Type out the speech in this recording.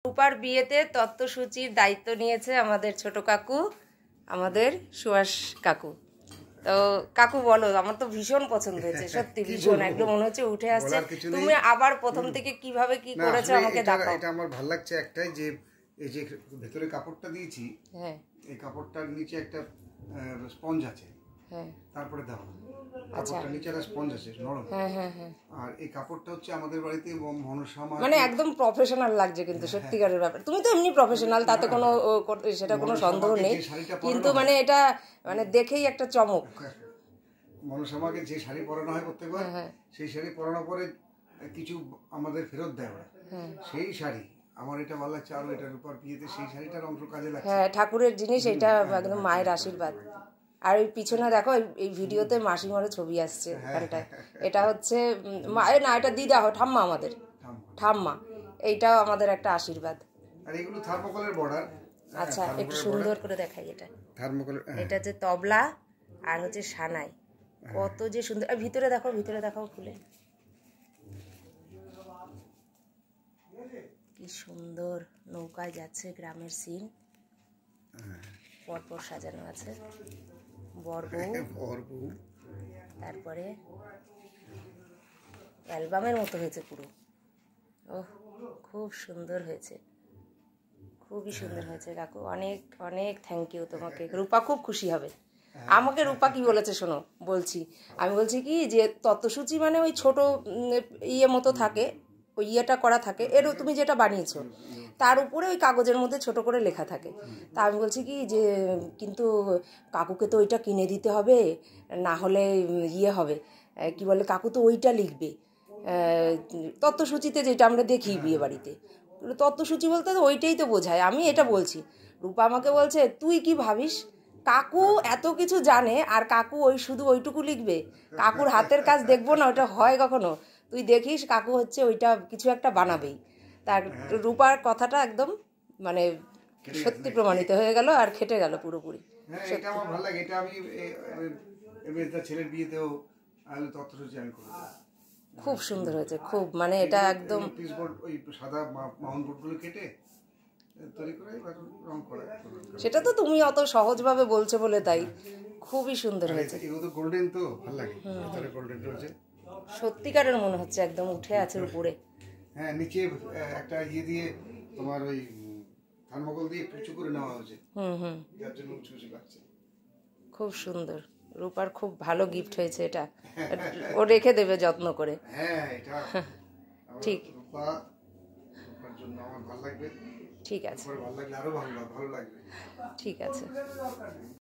রূপার বিয়েতে তত্ত্বসূচির দায়িত্ব নিয়েছে আমাদের ছোট কাকু, আমাদের সুভাষ কাকু। তো কাকু বলো, আমার তো ভীষণ পছন্দ হয়েছে, সত্যি ভীষণ, একদম মনে হচ্ছে উঠে আসছে। তুমি আবার প্রথম থেকে কিভাবে কি করেছো আমাকে দেখাও। এটা আমার ভালো লাগছে একটাই, যে এই যে ভেতরে কাপড়টা দিয়েছি, হ্যাঁ, এই কাপড়টার নিচে একটা স্পঞ্জ আছে, হ্যাঁ, তারপরে দাও কাপড়টার নিচে একটা স্পঞ্জ আছে নরম, হ্যাঁ হ্যাঁ হ্যাঁ। আর এই কাপড়টা হচ্ছে আমাদের বাড়িতে মনসামা, মানে একদম প্রফেশনাল লাগছে কিন্তু সত্যিকারের ব্যাপার। তুমি তো এমনি প্রফেশনাল, তাতে কোনো সেটা কোনো সন্দেহ নেই, কিন্তু মানে এটা মানে দেখেই একটা চমক। মনসামাকে যে শাড়ি পরানো হয় প্রত্যেকবার, সেই শাড়ি পরানোর পরে কিছু আমাদের ফেরত দেয় ওরা, সেই শাড়ি আমার এটা ভালো লাগছে। আর এটা রূপার বিয়েতে সেই শাড়িটার অংশ কাজে লাগছে। হ্যাঁ, ঠাকুরের জিনিস, এটা একদম মায়ের আশীর্বাদ। আর ওই পিছনে দেখো, এই ভিডিওতে মাসিমারও ছবি আসছে এখানটায়। এটা হচ্ছে না, এটা দিদা, ঠাম্মা, আমাদের ঠাম্মা। এইটাও আমাদের একটা আশীর্বাদ। আর এগুলো থার্মোকলের বর্ডার। আচ্ছা, একটু সুন্দর করে দেখাই এটা। থার্মোকলের, এটা যে তবলা আর হচ্ছে সানাই, কত যে সুন্দর। ভিতরে দেখো, ভিতরে দেখাও খুলে, কি সুন্দর নৌকায় যাচ্ছে, গ্রামের সিন, পরপর সাজানো আছে, বর বউ, তারপরে অ্যালবামের মতো হয়েছে পুরো। ওহ, খুব সুন্দর হয়েছে, খুবই সুন্দর হয়েছে কাকু, অনেক অনেক থ্যাংক ইউ তোমাকে। রূপা খুব খুশি হবে। আমাকে রূপা কি বলেছে শোনো, বলছি, আমি বলছি কি যে তত্ত্বসূচি মানে ওই ছোট ইয়ে মতো থাকে, ওই ইয়েটা করা থাকে, এরও তুমি যেটা বানিয়েছো তার উপরে ওই কাগজের মধ্যে ছোট করে লেখা থাকে। তা আমি বলছি কি যে কিন্তু কাকুকে তো ওইটা কিনে দিতে হবে, না হলে ইয়ে হবে, কি বলে, কাকু তো ওইটা লিখবে তত্ত্বসূচিতে, যেটা আমরা দেখি বিয়ে বাড়িতে। তত্ত্বসূচি বলতে তো ওইটাই তো বোঝায়, আমি এটা বলছি। রূপা আমাকে বলছে, তুই কি ভাবিস কাকু এত কিছু জানে আর কাকু ওই শুধু ওইটুকু লিখবে? কাকুর হাতের কাজ দেখবো না, ওটা হয় কখনো? তুই দেখিস কাকু হচ্ছে ওইটা কিছু একটা বানাবেই। তার রূপার কথাটা একদম মানে সত্যি প্রমাণিত হয়ে গেল, আর খেটে গেল পুরোপুরি। এটা আমার ভালো লাগে, এটা আমি ছেলের বিয়েতেও তত্ত্বসূচি আমি করি। খুব সুন্দর হয়েছে, খুব, মানে এটা একদম ওই সাদা মাউন্ট বোর্ডগুলো কেটে তৈরি করে রং করা। সেটা তো তুমি অত সহজভাবে বলছো বলে তাই, খুবই সুন্দর হয়েছে। এগুলো তো গোল্ডেন, তো ভালো লাগে, ভিতরে গোল্ডেন রয়েছে, সত্যিকারের মনে হচ্ছে একদম উঠে আছে উপরে। হ্যাঁ, নিচে একটা ইয়ে দিয়ে তোমার ওই থার্মোকল দিয়ে উঁচু করে নেওয়া হয়েছে, যার জন্য উঁচু উঁচু লাগছে। খুব সুন্দর, রূপার খুব ভালো গিফট হয়েছে এটা, ও রেখে দেবে যত্ন করে। হ্যাঁ, এটা ঠিক, রূপার জন্য আমার ভালো লাগবে। ঠিক আছে, ভালো লাগলে আরো ভালো লাগবে। ঠিক আছে।